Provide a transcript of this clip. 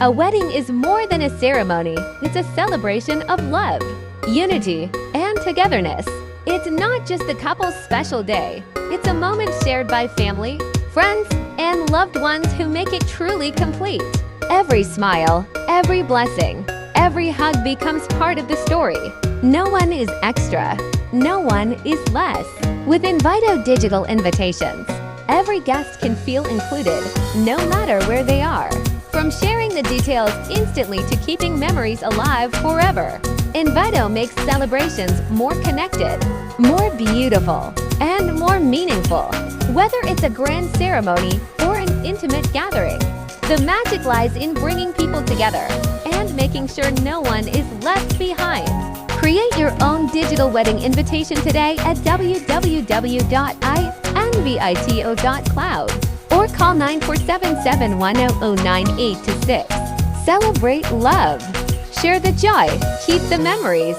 A wedding is more than a ceremony. It's a celebration of love, unity, and togetherness. It's not just the couple's special day. It's a moment shared by family, friends, and loved ones who make it truly complete. Every smile, every blessing, every hug becomes part of the story. No one is extra. No one is less. With Invito digital invitations, every guest can feel included, no matter where they are. From sharing the details instantly to keeping memories alive forever, Invito makes celebrations more connected, more beautiful, and more meaningful. Whether it's a grand ceremony or an intimate gathering, the magic lies in bringing people together and making sure no one is left behind. Create your own digital wedding invitation today at www.invito.cloud or call 947-710-0986. Celebrate love. Share the joy. Keep the memories.